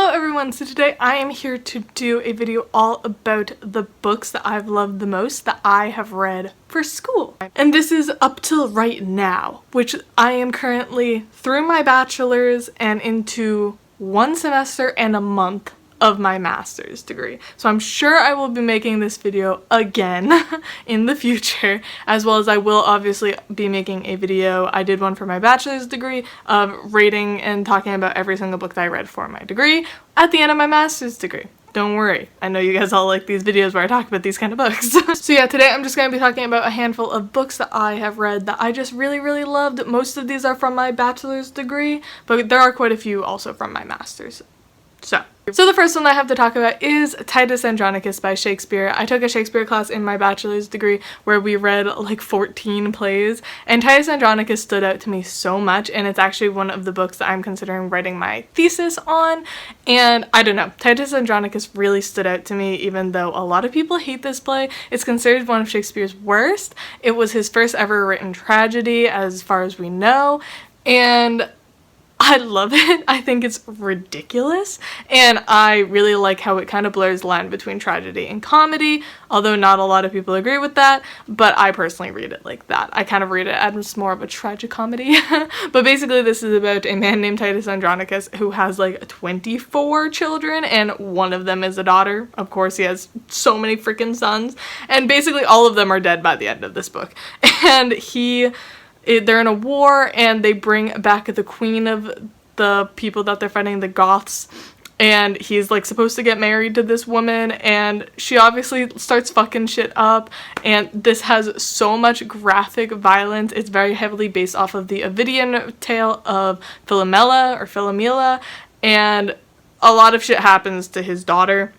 Hello everyone, so today I am here to do a video all about the books that I've loved the most that I have read for school. And this is up till right now, which I am currently through my bachelor's and into one semester and a month of my master's degree. So I'm sure I will be making this video again in the future, as well as I will obviously be making a video. I did one for my bachelor's degree of rating and talking about every single book that I read for my degree at the end of my master's degree. Don't worry, I know you guys all like these videos where I talk about these kind of books. So yeah, today I'm just going to be talking about a handful of books that I have read that I just really loved. Most of these are from my bachelor's degree, but there are quite a few also from my master's. So the first one I have to talk about is Titus Andronicus by Shakespeare. I took a Shakespeare class in my bachelor's degree where we read like 14 plays, and Titus Andronicus stood out to me so much, and it's actually one of the books that I'm considering writing my thesis on. And I don't know, Titus Andronicus really stood out to me, even though a lot of people hate this play. It's considered one of Shakespeare's worst. It was his first ever written tragedy as far as we know, and I love it. I think it's ridiculous, and I really like how it kind of blurs the line between tragedy and comedy, although not a lot of people agree with that, but I personally read it like that. I kind of read it as more of a tragicomedy. But basically this is about a man named Titus Andronicus who has like 24 children, and one of them is a daughter. Of course, he has so many freaking sons, and basically all of them are dead by the end of this book. And they're in a war, and they bring back the queen of the people that they're fighting, the Goths, and he's like supposed to get married to this woman, and she obviously starts fucking shit up, and this has so much graphic violence. It's very heavily based off of the Ovidian tale of Philomela, and a lot of shit happens to his daughter.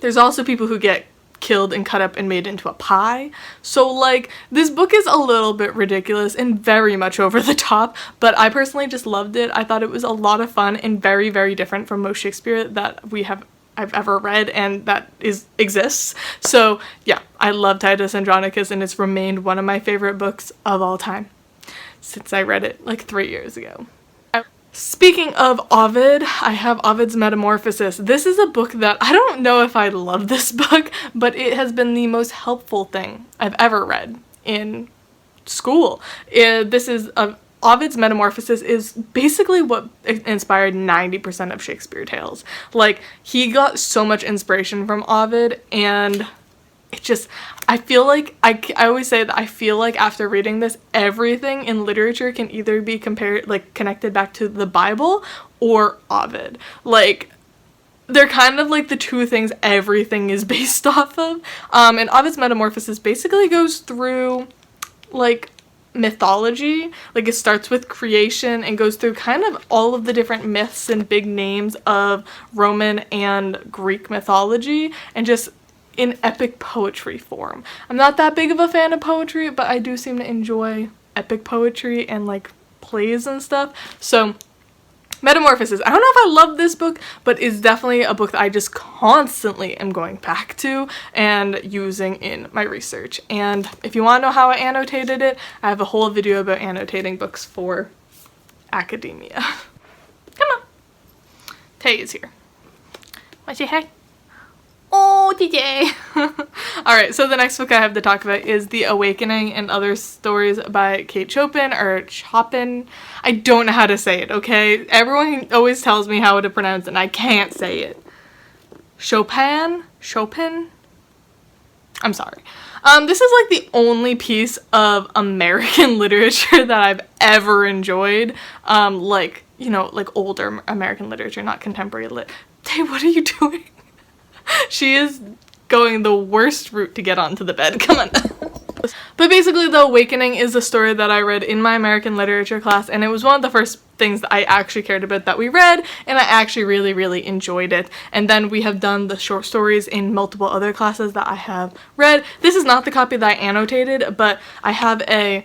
There's also people who get killed and cut up and made into a pie. So like, this book is a little bit ridiculous and very much over the top, but I personally just loved it. I thought it was a lot of fun and very different from most Shakespeare that I've ever read and that exists. So yeah, I love Titus Andronicus, and it's remained one of my favorite books of all time since I read it like 3 years ago. Speaking of Ovid, I have Ovid's Metamorphosis. This is a book that I don't know if I love this book, but it has been the most helpful thing I've ever read in school. Ovid's Metamorphosis is basically what inspired 90% of Shakespeare tales. Like, he got so much inspiration from Ovid, and it just, I feel like, I always say that I feel like after reading this, everything in literature can either be connected back to the Bible or Ovid. Like, they're kind of like the two things everything is based off of. And Ovid's Metamorphosis basically goes through, like, mythology. Like, it starts with creation and goes through kind of all of the different myths and big names of Roman and Greek mythology, and just in epic poetry form. I'm not that big of a fan of poetry, but I do seem to enjoy epic poetry and like plays and stuff. So Metamorphosis, I don't know if I love this book, but it's definitely a book that I just constantly am going back to and using in my research. And if you want to know how I annotated it, I have a whole video about annotating books for academia. Come on. Tay is here. Wanna say hi? Oh, DJ! Alright, so the next book I have to talk about is The Awakening and Other Stories by Kate Chopin, or Chopin. I don't know how to say it, okay? Everyone always tells me how to pronounce it, and I can't say it. Chopin? I'm sorry. This is like the only piece of American literature that I've ever enjoyed. Like, you know, like older American literature, not contemporary lit. Hey, what are you doing? She is going the worst route to get onto the bed. Come on. But basically, The Awakening is a story that I read in my American literature class, and it was one of the first things that I actually cared about that we read, and I actually really enjoyed it. And then we have done the short stories in multiple other classes that I have read. This is not the copy that I annotated, but I have a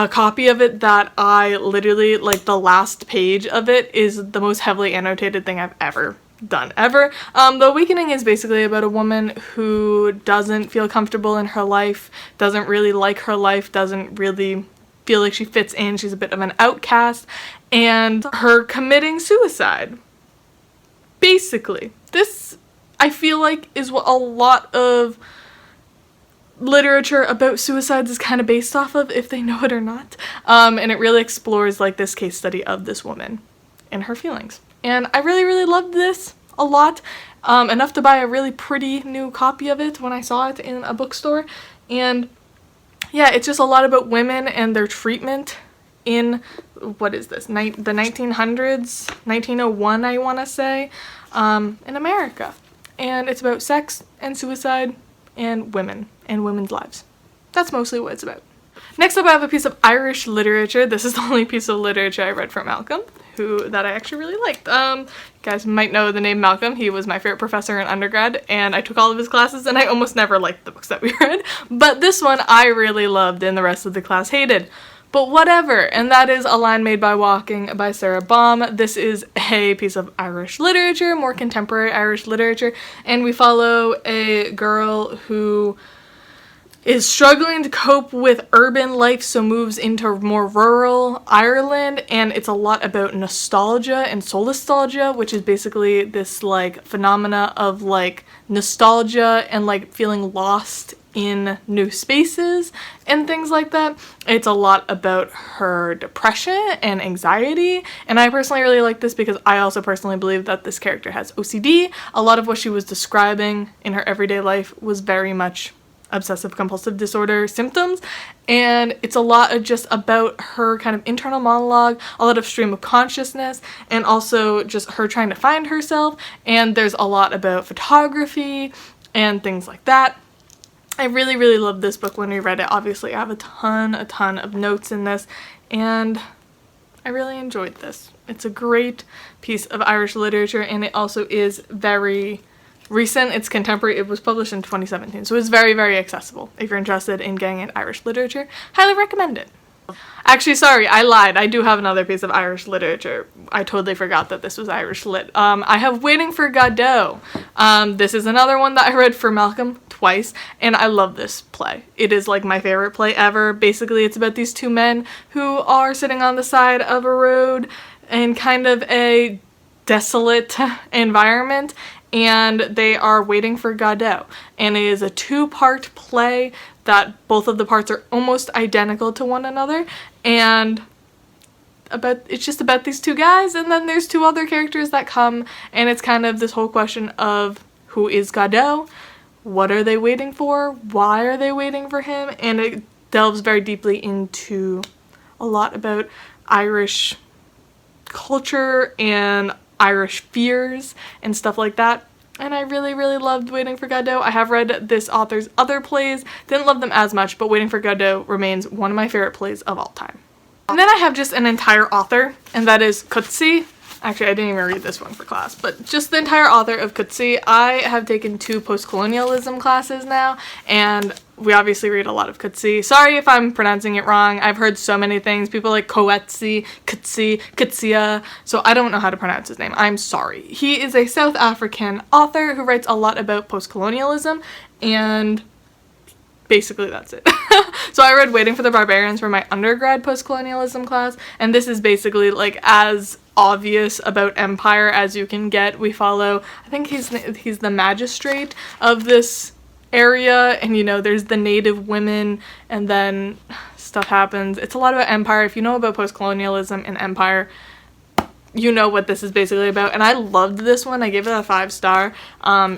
copy of it that I literally, like, the last page of it is the most heavily annotated thing I've ever done ever. The Awakening is basically about a woman who doesn't feel comfortable in her life, doesn't really like her life, doesn't really feel like she fits in, she's a bit of an outcast, and her committing suicide. basically, this, I feel like, is what a lot of literature about suicides is kind of based off of, if they know it or not. And it really explores like this case study of this woman and her feelings. And I really, really loved this a lot. Enough to buy a really pretty new copy of it when I saw it in a bookstore. And yeah, it's just a lot about women and their treatment in, what is this, the 1900s, 1901 I want to say, in America. And it's about sex and suicide and women and women's lives. That's mostly what it's about. Next up, I have a piece of Irish literature. This is the only piece of literature I read from Malcolm, that I actually really liked. You guys might know the name Malcolm. He was my favorite professor in undergrad, and I took all of his classes, and I almost never liked the books that we read. But this one I really loved, and the rest of the class hated. But whatever, and that is A Line Made by Walking by Sarah Baum. This is a piece of Irish literature, more contemporary Irish literature, and we follow a girl who is struggling to cope with urban life, so moves into more rural Ireland, and it's a lot about nostalgia and solastalgia, which is basically this like phenomena of like nostalgia and like feeling lost in new spaces and things like that. It's a lot about her depression and anxiety, and I personally really like this because I also personally believe that this character has OCD. A lot of what she was describing in her everyday life was very much obsessive compulsive disorder symptoms, and it's a lot of just about her kind of internal monologue, a lot of stream of consciousness, and also just her trying to find herself. And there's a lot about photography and things like that. I really, really loved this book when we read it. Obviously, I have a ton of notes in this, and I really enjoyed this. It's a great piece of Irish literature, and it also is very recent. It's contemporary. It was published in 2017, so it's very, very accessible. If you're interested in getting into Irish literature, highly recommend it. Actually, sorry, I lied. I do have another piece of Irish literature. I totally forgot that this was Irish lit. I have Waiting for Godot. This is another one that I read for Malcolm twice, and I love this play. It is like my favorite play ever. Basically, it's about these two men who are sitting on the side of a road in kind of a desolate environment, and they are waiting for Godot. And it is a two-part play that both of the parts are almost identical to one another, and it's just about these two guys, and then there's two other characters that come, and it's kind of this whole question of who is Godot, what are they waiting for, why are they waiting for him, and it delves very deeply into a lot about Irish culture and Irish fears and stuff like that. And I really, really loved Waiting for Godot. I have read this author's other plays, didn't love them as much, but Waiting for Godot remains one of my favorite plays of all time. And then I have just an entire author, and that is Coetzee. Actually, I didn't even read this one for class, but just the entire author of Coetzee. I have taken 2 post-colonialism classes now, and we obviously read a lot of Coetzee. Sorry if I'm pronouncing it wrong. I've heard so many things. People like Coetzee, Coetzee, Coetzee, so I don't know how to pronounce his name. I'm sorry. He is a South African author who writes a lot about post-colonialism, and basically that's it. So I read Waiting for the Barbarians for my undergrad post-colonialism class, and this is basically like as obvious about empire as you can get. We follow, I think he's the magistrate of this area, and you know, there's the native women, and then stuff happens. It's a lot about empire. If you know about post-colonialism and empire, you know what this is basically about, and I loved this one. I gave it a 5-star.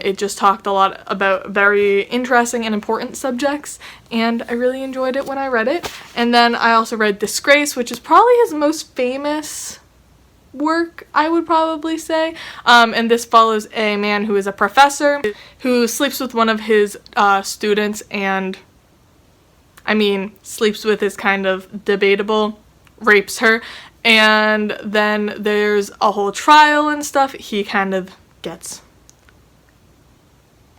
It just talked a lot about very interesting and important subjects, and I really enjoyed it when I read it. And then I also read Disgrace, which is probably his most famous work, I would probably say. And this follows a man who is a professor who sleeps with one of his students, and I mean, sleeps with is kind of debatable, rapes her. And then there's a whole trial and stuff. He kind of gets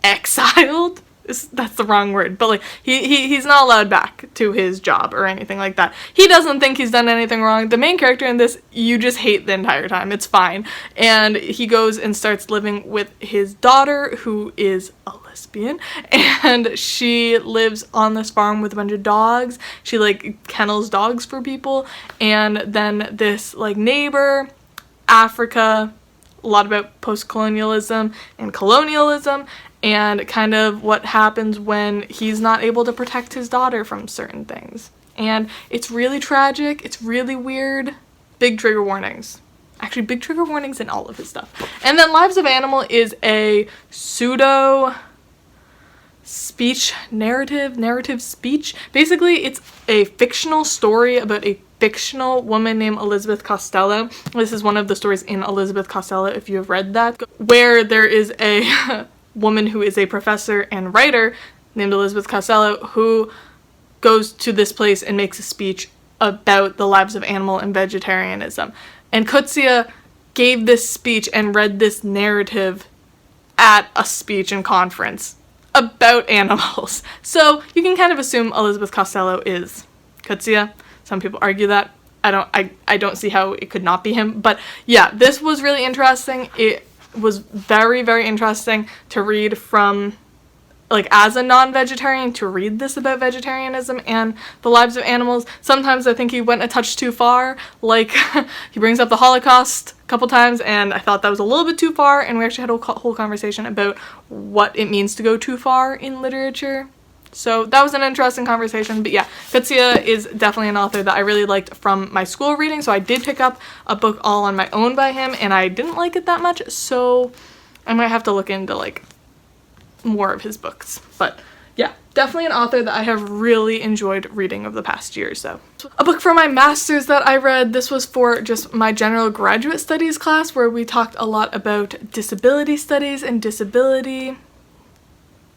exiled. That's the wrong word, but like he's not allowed back to his job or anything like that. He doesn't think he's done anything wrong. The main character in this, you just hate the entire time. It's fine. And he goes and starts living with his daughter, who is a lesbian, and she lives on this farm with a bunch of dogs. She like kennels dogs for people, and then this like neighbor, Africa, a lot about post-colonialism and colonialism and kind of what happens when he's not able to protect his daughter from certain things. And it's really tragic, it's really weird. Big trigger warnings. Actually, big trigger warnings in all of his stuff. And then Lives of Animal is a pseudo speech narrative speech. Basically, it's a fictional story about a fictional woman named Elizabeth Costello. This is one of the stories in Elizabeth Costello, if you have read that, where there is a woman who is a professor and writer named Elizabeth Costello who goes to this place and makes a speech about the lives of animal and vegetarianism. And Kutsia gave this speech and read this narrative at a speech and conference about animals. So you can kind of assume Elizabeth Costello is Kutsia. Some people argue that. I don't see how it could not be him. But yeah, this was really interesting. It was very, very interesting to read from, like, as a non-vegetarian, to read this about vegetarianism and the lives of animals. Sometimes I think he went a touch too far, like he brings up the Holocaust a couple times, and I thought that was a little bit too far, and we actually had a whole conversation about what it means to go too far in literature. So that was an interesting conversation. But yeah, Kutsia is definitely an author that I really liked from my school reading, so I did pick up a book all on my own by him, and I didn't like it that much, so I might have to look into, like, more of his books. But yeah, definitely an author that I have really enjoyed reading over the past year or so. A book for my master's that I read, this was for just my general graduate studies class, where we talked a lot about disability studies and disability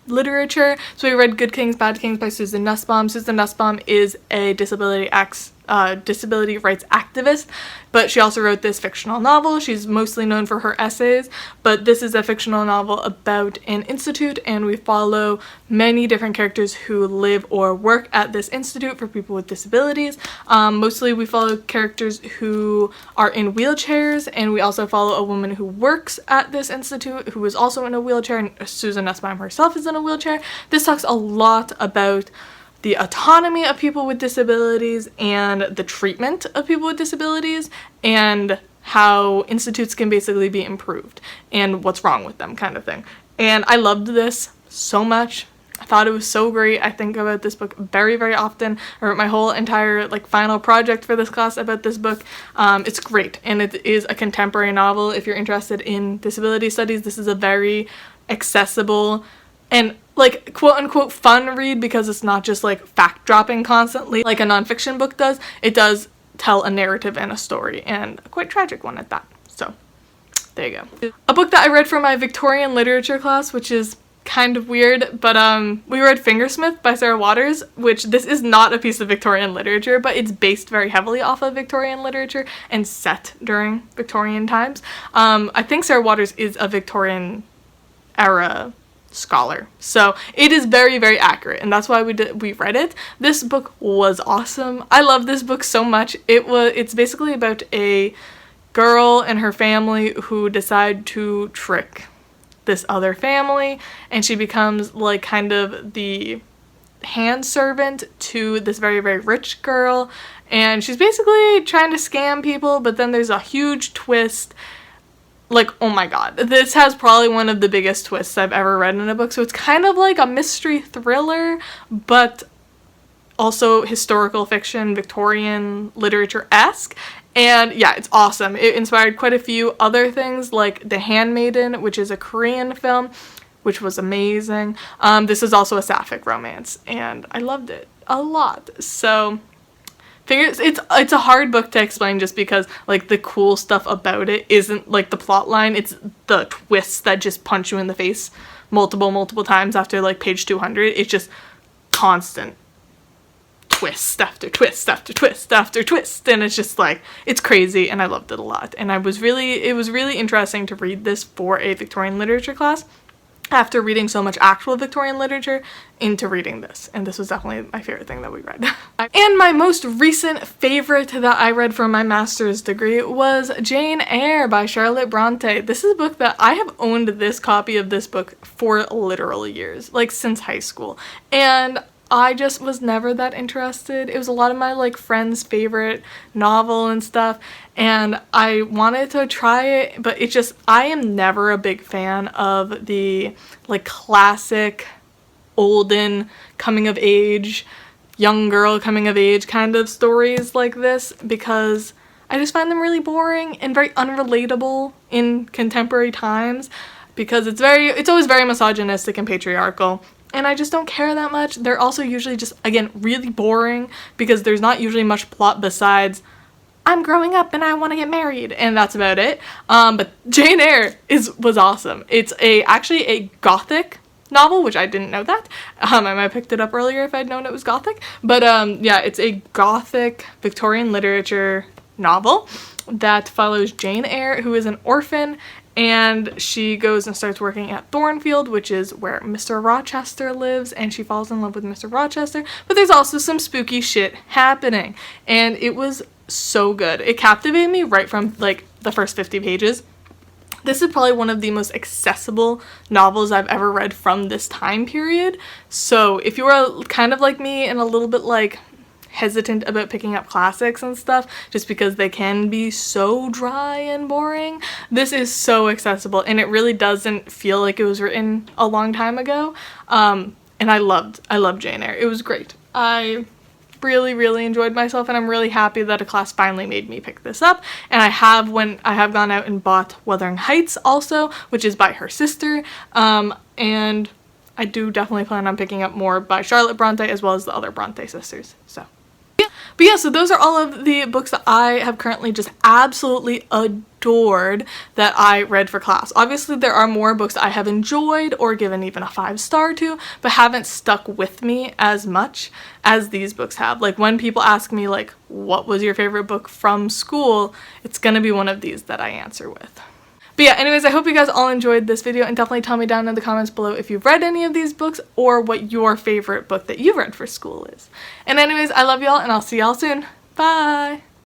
literature. So we read Good Kings, Bad Kings by Susan Nussbaum. Susan Nussbaum is a disability rights activist, but she also wrote this fictional novel. She's mostly known for her essays, but this is a fictional novel about an institute, and we follow many different characters who live or work at this institute for people with disabilities. Mostly we follow characters who are in wheelchairs, and we also follow a woman who works at this institute who is also in a wheelchair, and Susan Nussbaum herself is in a wheelchair. This talks a lot about the autonomy of people with disabilities and the treatment of people with disabilities and how institutes can basically be improved and what's wrong with them, kind of thing. And I loved this so much. I thought it was so great. I think about this book very, very often. I wrote my whole entire, like, final project for this class about this book. It's great, and it is a contemporary novel. If you're interested in disability studies, this is a very accessible and, like, quote-unquote fun read, because it's not just, like, fact-dropping constantly like a nonfiction book does. It does tell a narrative and a story, and a quite tragic one at that. So, there you go. A book that I read for my Victorian literature class, which is kind of weird, but we read Fingersmith by Sarah Waters, which this is not a piece of Victorian literature, but it's based very heavily off of Victorian literature and set during Victorian times. I think Sarah Waters is a Victorian era scholar, so it is very, very accurate, and that's why we read it. This book was awesome. I love this book so much. It's basically about a girl and her family who decide to trick this other family, and she becomes, like, kind of the hand servant to this very, very rich girl, and she's basically trying to scam people, but then there's a huge twist. Like, oh my god, this has probably one of the biggest twists I've ever read in a book. So it's kind of like a mystery thriller, but also historical fiction, Victorian literature-esque. And yeah, it's awesome. It inspired quite a few other things, like The Handmaiden, which is a Korean film, which was amazing. This is also a sapphic romance, and I loved it a lot. So it's a hard book to explain, just because, like, the cool stuff about it isn't, like, the plot line, it's the twists that just punch you in the face multiple times after, like, page 200. It's just constant twist after twist after twist after twist, and it's just, like, it's crazy, and I loved it a lot. And it was really interesting to read this for a Victorian literature class, after reading so much actual Victorian literature into reading this. And this was definitely my favorite thing that we read. And my most recent favorite that I read for my master's degree was Jane Eyre by Charlotte Bronte. This is a book that I have owned this copy of this book for literal years, like since high school. And I just was never that interested. It was a lot of my like friends' favorite novel and stuff, and I wanted to try it, but it just, I am never a big fan of the like classic olden coming of age, young girl coming of age kind of stories like this, because I just find them really boring and very unrelatable in contemporary times, because it's always very misogynistic and patriarchal, and I just don't care that much. They're also usually just, again, really boring, because there's not usually much plot besides I'm growing up and I want to get married, and that's about it. But Jane Eyre was awesome. It's actually a gothic novel, which I didn't know that. I might have picked it up earlier if I'd known it was gothic. But yeah, it's a gothic Victorian literature novel that follows Jane Eyre, who is an orphan, and she goes and starts working at Thornfield, which is where Mr. Rochester lives, and she falls in love with Mr. Rochester, but there's also some spooky shit happening, and it was so good. It captivated me right from like the first 50 pages. This is probably one of the most accessible novels I've ever read from this time period. So if you are kind of like me and a little bit like hesitant about picking up classics and stuff just because they can be so dry and boring, this is so accessible, and it really doesn't feel like it was written a long time ago. And I loved Jane Eyre. It was great. I really enjoyed myself, and I'm really happy that a class finally made me pick this up. And I have gone out and bought Wuthering Heights also, which is by her sister, and I do definitely plan on picking up more by Charlotte Bronte as well as the other Bronte sisters. So yeah. But yeah, so those are all of the books that I have currently just absolutely adored that I read for class. Obviously there are more books I have enjoyed or given even a 5-star to, but haven't stuck with me as much as these books have. Like when people ask me like, what was your favorite book from school, it's gonna be one of these that I answer with. But yeah, anyways, I hope you guys all enjoyed this video, and definitely tell me down in the comments below if you've read any of these books or what your favorite book that you read for school is. And anyways, I love y'all, and I'll see y'all soon. Bye!